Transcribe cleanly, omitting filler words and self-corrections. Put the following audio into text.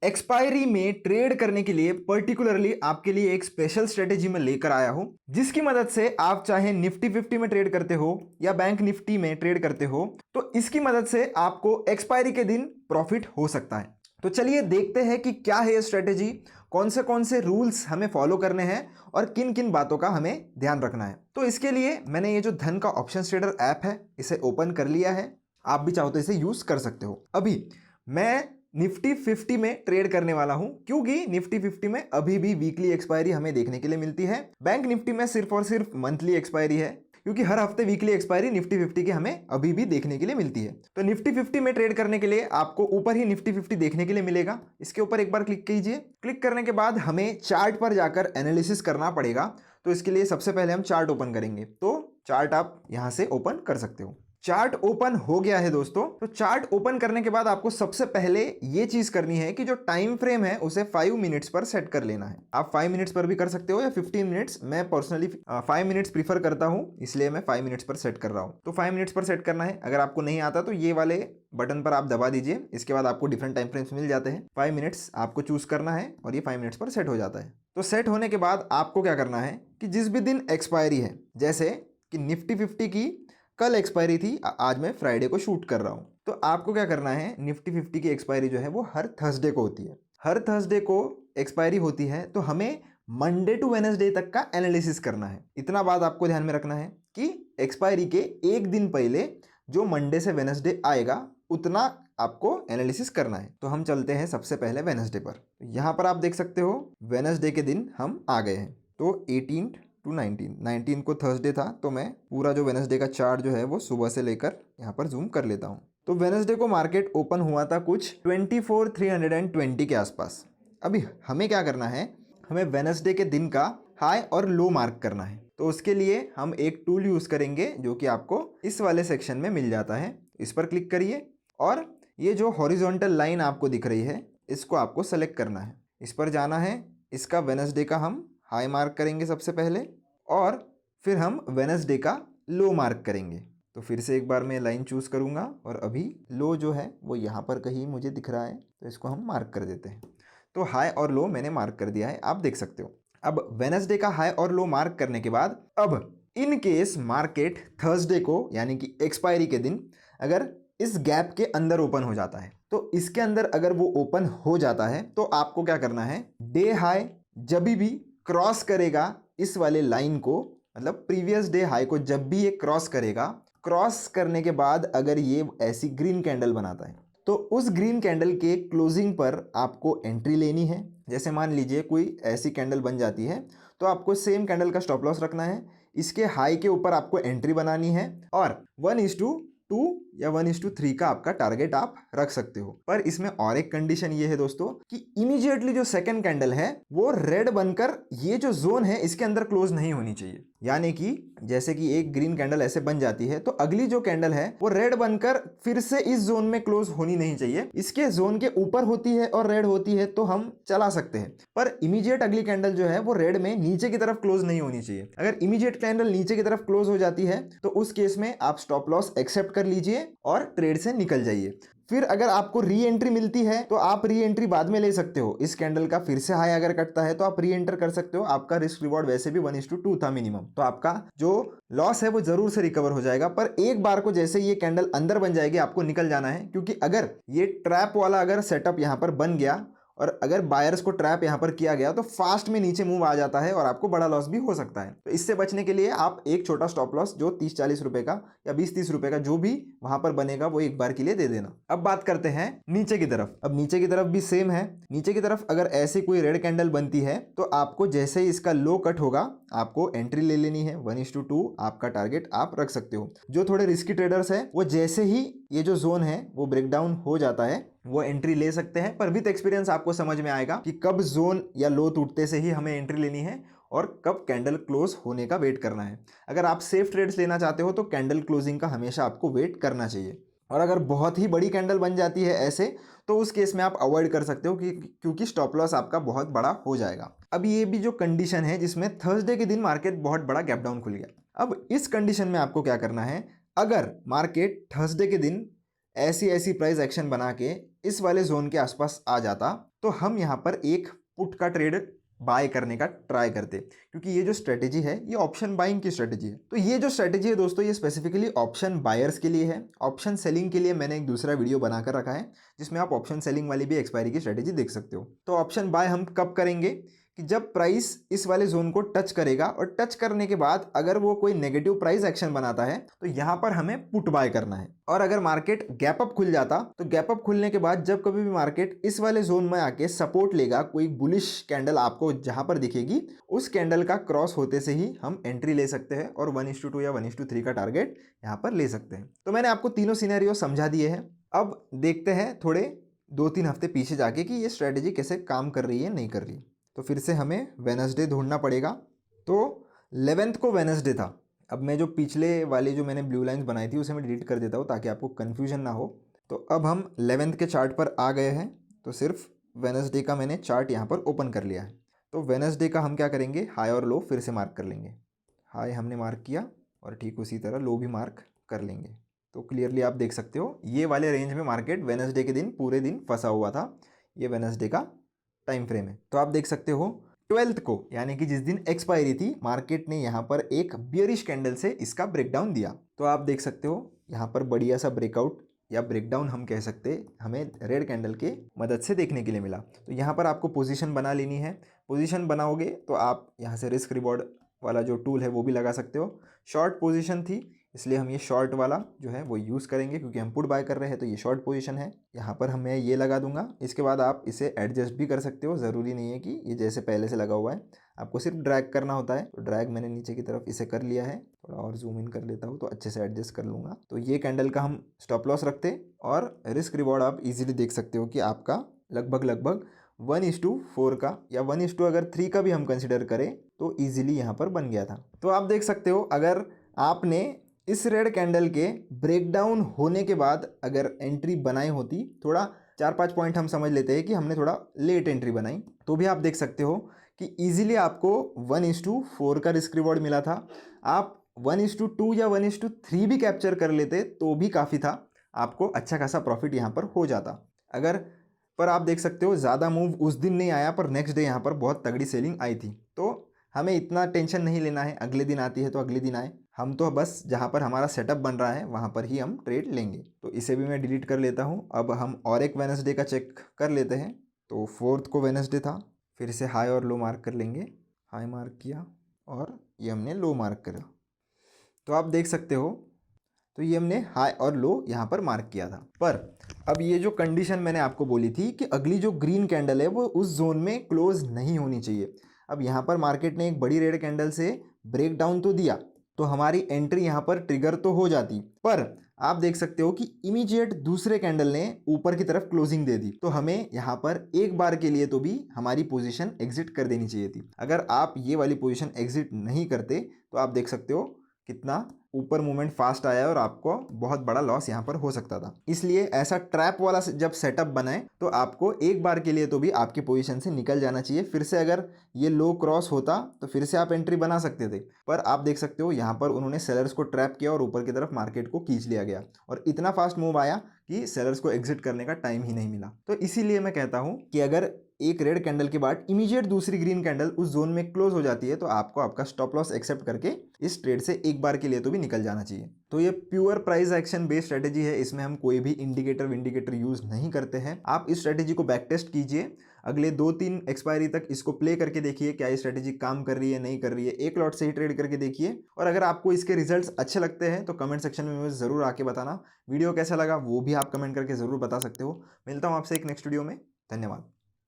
Expiry में trade करने के लिए पर्टिकुलरली आपके लिए एक स्पेशल स्ट्रेटेजी में लेकर आया हूं, जिसकी मदद से आप चाहे निफ्टी 50 में ट्रेड करते हो या बैंक निफ्टी में ट्रेड करते हो, तो इसकी मदद से आपको एक्सपायरी के दिन प्रॉफिट हो सकता है। तो चलिए देखते हैं कि क्या है ये स्ट्रेटेजी, कौन से रूल्स हमें फॉलो करने हैं और किन किन बातों का हमें ध्यान रखना है। तो इसके लिए मैंने ये जो धन का ऑप्शन ट्रेडर ऐप है इसे ओपन कर लिया है। आप भी चाहो तो इसे यूज कर सकते हो। अभी मैं निफ्टी 50 में ट्रेड करने वाला हूं, क्योंकि निफ्टी 50 में अभी भी वीकली एक्सपायरी हमें देखने के लिए मिलती है। बैंक निफ्टी में सिर्फ और सिर्फ मंथली एक्सपायरी है, क्योंकि हर हफ्ते वीकली एक्सपायरी निफ्टी 50 की हमें अभी भी देखने के लिए मिलती है। तो निफ्टी 50 में ट्रेड करने के लिए आपको ऊपर ही निफ्टी 50 देखने के लिए मिलेगा। इसके ऊपर एक बार क्लिक कीजिए। क्लिक करने के बाद हमें चार्ट पर जाकर एनालिसिस करना पड़ेगा। तो इसके लिए सबसे पहले हम चार्ट ओपन करेंगे। तो चार्ट आप यहां से ओपन कर सकते हो। चार्ट ओपन हो गया है दोस्तों। तो चार्ट ओपन करने के बाद आपको सबसे पहले ये चीज करनी है कि जो टाइम फ्रेम है उसे 5 मिनट्स पर सेट कर लेना है। आप 5 मिनट्स पर भी कर सकते हो या 15 मिनट्स। मैं पर्सनली 5 मिनट्स प्रीफर करता हूं, इसलिए मैं 5 मिनट्स पर सेट कर रहा हूं। तो 5 मिनट्स पर सेट करना है। अगर आपको नहीं आता तो ये वाले बटन पर आप दबा दीजिए। इसके बाद आपको डिफरेंट टाइम फ्रेम्स मिल जाते हैं। 5 मिनट्स आपको चूज करना है और ये 5 मिनट्स पर सेट हो जाता है। तो सेट होने के बाद आपको क्या करना है कि जिस भी दिन एक्सपायरी है, जैसे कि निफ्टी 50 की कल एक्सपायरी थी, आज मैं फ्राइडे को शूट कर रहा हूं, तो आपको क्या करना है, निफ्टी 50 की एक्सपायरी जो है वो हर थर्सडे को होती है। हर थर्सडे को एक्सपायरी होती है, तो हमें मंडे टू वेडनेसडे तक का एनालिसिस करना है। इतना बात आपको ध्यान में रखना है कि एक्सपायरी के एक दिन पहले जो मंडे से वेडनेसडे आएगा उतना आपको एनालिसिस करना है। तो हम चलते हैं सबसे पहले वेडनेसडे पर। यहां पर आप देख सकते हो वेडनेसडे के दिन हम आ गए हैं। तो 18 टू 19 को थर्सडे था, तो मैं पूरा जो वेडनेसडे का चार्ट जो है वो सुबह से लेकर यहाँ पर जूम कर लेता हूँ। तो वेडनेसडे को मार्केट ओपन हुआ था कुछ 24,320 के आसपास। अभी हमें क्या करना है, हमें वेडनेसडे के दिन का हाई और लो मार्क करना है। तो उसके लिए हम एक टूल यूज करेंगे जो कि आपको इस वाले सेक्शन में मिल जाता है। इस पर क्लिक करिए और ये जो हॉरिजॉन्टल लाइन आपको दिख रही है इसको आपको सेलेक्ट करना है। इस पर जाना है। इसका वेडनेसडे का हम हाई मार्क करेंगे सबसे पहले और फिर हम वेडनेसडे का लो मार्क करेंगे। तो फिर से एक बार मैं लाइन चूज करूंगा और अभी लो जो है वो यहाँ पर कहीं मुझे दिख रहा है, तो इसको हम मार्क कर देते हैं। तो हाई और लो मैंने मार्क कर दिया है, आप देख सकते हो। अब वेडनेसडे का हाई और लो मार्क करने के बाद अब इन केस मार्केट थर्सडे को यानी कि एक्सपायरी के दिन अगर इस गैप के अंदर ओपन हो जाता है, तो इसके अंदर अगर वो ओपन हो जाता है तो आपको क्या करना है, डे हाई जब भी क्रॉस करेगा इस वाले लाइन को, मतलब प्रीवियस डे हाई को जब भी ये क्रॉस करेगा, क्रॉस करने के बाद अगर ये ऐसी ग्रीन कैंडल बनाता है तो उस ग्रीन कैंडल के क्लोजिंग पर आपको एंट्री लेनी है। जैसे मान लीजिए कोई ऐसी कैंडल बन जाती है तो आपको सेम कैंडल का स्टॉप लॉस रखना है। इसके हाई के ऊपर आपको एंट्री बनानी है और 1:2 या 1:3 का आपका टारगेट आप रख सकते हो। पर इसमें और एक कंडीशन ये है दोस्तों कि इमीडिएटली जो सेकंड कैंडल है वो रेड बनकर ये जो जोन है इसके अंदर क्लोज नहीं होनी चाहिए। यानी कि जैसे कि एक ग्रीन कैंडल ऐसे बन जाती है तो अगली जो कैंडल है वो रेड बनकर फिर से इस जोन में क्लोज होनी नहीं चाहिए। इसके जोन के ऊपर होती है और रेड होती है तो हम चला सकते हैं, पर इमीडिएट अगली कैंडल जो है वो रेड में नीचे की तरफ क्लोज नहीं होनी चाहिए। अगर इमीडिएट कैंडल नीचे की तरफ क्लोज हो जाती है तो उस केस में आप स्टॉप लॉस एक्सेप्ट कर लीजिए और ट्रेड से निकल जाइए। फिर अगर आपको री एंट्री मिलती है तो आप री एंट्री बाद में ले सकते हो। इस कैंडल का फिर से हाई अगर कटता है तो आप री एंटर कर सकते हो। आपका रिस्क रिवॉर्ड वैसे भी 1:2 था मिनिमम, तो आपका जो लॉस है वो जरूर से रिकवर हो जाएगा। पर एक बार को जैसे ये कैंडल अंदर बन जाएगी आपको निकल जाना है, क्योंकि अगर ये ट्रैप वाला अगर सेटअप यहां पर बन गया और अगर बायर्स को ट्रैप यहां पर किया गया तो फास्ट में नीचे मूव आ जाता है और आपको बड़ा लॉस भी हो सकता है। तो इससे बचने के लिए आप एक छोटा स्टॉप लॉस जो 30-40 रुपए का या 20-30 रुपए का जो भी वहां पर बनेगा वो एक बार के लिए दे देना। अब बात करते हैं नीचे की तरफ। अब नीचे की तरफ भी सेम है। नीचे की तरफ अगर ऐसी कोई रेड कैंडल बनती है तो आपको जैसे ही इसका लो कट होगा आपको एंट्री ले लेनी है। 1:2 आपका टारगेट आप रख सकते हो। जो थोड़े रिस्की ट्रेडर्स है वो जैसे ही ये जो जोन है वो ब्रेक डाउन हो जाता है वो एंट्री ले सकते हैं, पर विद एक्सपीरियंस आपको समझ में आएगा कि कब जोन या लो टूटते से ही हमें एंट्री लेनी है और कब कैंडल क्लोज होने का वेट करना है। अगर आप सेफ ट्रेड्स लेना चाहते हो तो कैंडल क्लोजिंग का हमेशा आपको वेट करना चाहिए। और अगर बहुत ही बड़ी कैंडल बन जाती है ऐसे तो उस केस में आप अवॉइड कर सकते हो क्योंकि स्टॉप लॉस आपका बहुत बड़ा हो जाएगा। अब ये भी जो कंडीशन है जिसमें थर्सडे के दिन मार्केट बहुत बड़ा गैप डाउन खुल गया। अब इस कंडीशन में आपको क्या करना है, अगर मार्केट थर्सडे के दिन ऐसी ऐसी प्राइस एक्शन बना के इस वाले जोन के आसपास आ जाता तो हम यहाँ पर एक पुट का ट्रेड बाय करने का ट्राई करते, क्योंकि ये जो स्ट्रेटेजी है ये ऑप्शन बाइंग की स्ट्रेटेजी है। तो ये जो स्ट्रेटेजी है दोस्तों ये स्पेसिफिकली ऑप्शन बायर्स के लिए है। ऑप्शन सेलिंग के लिए मैंने एक दूसरा वीडियो बनाकर रखा है जिसमें आप ऑप्शन सेलिंग वाली भी एक्सपायरी की स्ट्रेटेजी देख सकते हो। तो ऑप्शन बाय हम कब करेंगे कि जब प्राइस इस वाले जोन को टच करेगा और टच करने के बाद अगर वो कोई नेगेटिव प्राइस एक्शन बनाता है तो यहां पर हमें पुट बाय करना है। और अगर मार्केट गैप अप खुल जाता तो गैप अप खुलने के बाद जब कभी भी मार्केट इस वाले जोन में आके सपोर्ट लेगा, कोई बुलिश कैंडल आपको जहां पर दिखेगी उस कैंडल का क्रॉस होते से ही हम एंट्री ले सकते हैं और 1:2 या 1:3 का टारगेट यहां पर ले सकते हैं। तो मैंने आपको तीनों सिनेरियो समझा दिए हैं। अब देखते हैं थोड़े 2-3 हफ्ते पीछे जाके कि ये स्ट्रेटेजी कैसे काम कर रही है नहीं कर रही। तो फिर से हमें वेडनेसडे ढूंढना पड़ेगा। तो 11th को वेडनेसडे था। अब मैं जो पिछले वाली जो मैंने ब्लू लाइंस बनाई थी उसे मैं डिलीट कर देता हूँ ताकि आपको कन्फ्यूजन ना हो। तो अब हम 11th के चार्ट पर आ गए हैं। तो सिर्फ वेडनेसडे का मैंने चार्ट यहाँ पर ओपन कर लिया है। तो वेडनेसडे का हम क्या करेंगे, हाई और लो फिर से मार्क कर लेंगे। हाई हमने मार्क किया और ठीक उसी तरह लो भी मार्क कर लेंगे। तो क्लियरली आप देख सकते हो ये वाले रेंज में मार्केट वेडनेसडे के दिन पूरे दिन फंसा हुआ था। ये वेडनेसडे का टाइम फ्रेम है। तो आप देख सकते हो 12th को यानी कि जिस दिन एक्सपायरी थी मार्केट ने यहाँ पर एक बियरिश कैंडल से इसका ब्रेकडाउन दिया। तो आप देख सकते हो यहाँ पर बढ़िया सा ब्रेकआउट या ब्रेकडाउन हम कह सकते हैं हमें रेड कैंडल के मदद से देखने के लिए मिला। तो यहाँ पर आपको पोजीशन बना लेनी है। पोजीशन बनाओगे तो आप यहाँ से रिस्क रिवॉर्ड वाला जो टूल है वो भी लगा सकते हो। शॉर्ट पोजीशन थी इसलिए हम ये शॉर्ट वाला जो है वो यूज़ करेंगे, क्योंकि हम पुट बाय कर रहे हैं तो ये शॉर्ट पोजीशन है। यहाँ पर मैं ये लगा दूंगा। इसके बाद आप इसे एडजस्ट भी कर सकते हो, ज़रूरी नहीं है कि ये जैसे पहले से लगा हुआ है, आपको सिर्फ ड्रैग करना होता है। तो ड्रैग मैंने नीचे की तरफ इसे कर लिया है। थोड़ा और जूम इन कर लेता हूँ तो अच्छे से एडजस्ट कर लूँगा। तो ये कैंडल का हम स्टॉप लॉस रखते और रिस्क रिवॉर्ड आप ईजिली देख सकते हो कि आपका लगभग 1:4 का या 1:3 का भी हम कंसिडर करें तो ईजिली यहाँ पर बन गया था। तो आप देख सकते हो अगर आपने इस रेड कैंडल के ब्रेकडाउन होने के बाद अगर एंट्री बनाई होती, थोड़ा 4-5 पॉइंट हम समझ लेते हैं कि हमने थोड़ा लेट एंट्री बनाई, तो भी आप देख सकते हो कि इजीली आपको 1:4 का रिस्क रिवॉर्ड मिला था। आप 1:2 या 1:3 भी कैप्चर कर लेते तो भी काफ़ी था, आपको अच्छा खासा प्रॉफिट यहाँ पर हो जाता। पर आप देख सकते हो ज़्यादा मूव उस दिन नहीं आया, पर नेक्स्ट डे यहाँ पर बहुत तगड़ी सेलिंग आई थी। तो हमें इतना टेंशन नहीं लेना है, अगले दिन आती है तो अगले दिन आए, हम तो बस जहाँ पर हमारा सेटअप बन रहा है वहाँ पर ही हम ट्रेड लेंगे। तो इसे भी मैं डिलीट कर लेता हूँ। अब हम और एक वेडनेसडे का चेक कर लेते हैं। तो 4th को वेडनेसडे था, फिर से हाई और लो मार्क कर लेंगे। हाई मार्क किया और ये हमने लो मार्क करा। तो आप देख सकते हो तो ये हमने हाई और लो यहाँ पर मार्क किया था। पर अब ये जो कंडीशन मैंने आपको बोली थी कि अगली जो ग्रीन कैंडल है वो उस जोन में क्लोज नहीं होनी चाहिए। अब यहाँ पर मार्केट ने एक बड़ी रेड कैंडल से ब्रेक डाउन तो दिया तो हमारी एंट्री यहाँ पर ट्रिगर तो हो जाती, पर आप देख सकते हो कि इमीडिएट दूसरे कैंडल ने ऊपर की तरफ क्लोजिंग दे दी। तो हमें यहाँ पर एक बार के लिए तो भी हमारी पोजीशन एग्जिट कर देनी चाहिए थी। अगर आप ये वाली पोजीशन एग्जिट नहीं करते तो आप देख सकते हो कितना ऊपर मूवमेंट फास्ट आया है और आपको बहुत बड़ा लॉस यहाँ पर हो सकता था। इसलिए ऐसा ट्रैप वाला जब सेटअप बनाए तो आपको एक बार के लिए तो भी आपकी पोजीशन से निकल जाना चाहिए। फिर से अगर ये लो क्रॉस होता तो फिर से आप एंट्री बना सकते थे, पर आप देख सकते हो यहाँ पर उन्होंने सेलर्स को ट्रैप किया और ऊपर की तरफ मार्केट को खींच लिया गया और इतना फास्ट मूव आया कि सेलर्स को एग्जिट करने का टाइम ही नहीं मिला। तो इसीलिए मैं कहता हूँ कि अगर एक रेड कैंडल के बाद इमीडिएट दूसरी ग्रीन कैंडल उस जोन में क्लोज हो जाती है तो आपको आपका स्टॉप लॉस एक्सेप्ट करके इस ट्रेड से एक बार के लिए तो भी निकल जाना चाहिए। तो ये pure price action based strategy है, इसमें हम कोई भी इंडिकेटर यूज नहीं करते हैं। आप इस स्ट्रेटेजी को बैक टेस्ट कीजिए, अगले 2-3 एक्सपायरी तक इसको प्ले करके देखिए क्या ये स्ट्रेटेजी काम कर रही है नहीं कर रही है। एक लॉट से ही ट्रेड करके देखिए और अगर आपको इसके रिजल्ट्स अच्छे लगते हैं तो कमेंट सेक्शन में मुझे ज़रूर आके बताना। वीडियो कैसा लगा वो भी आप कमेंट करके ज़रूर बता सकते हो। मिलता हूँ आपसे एक नेक्स्ट वीडियो में। धन्यवाद।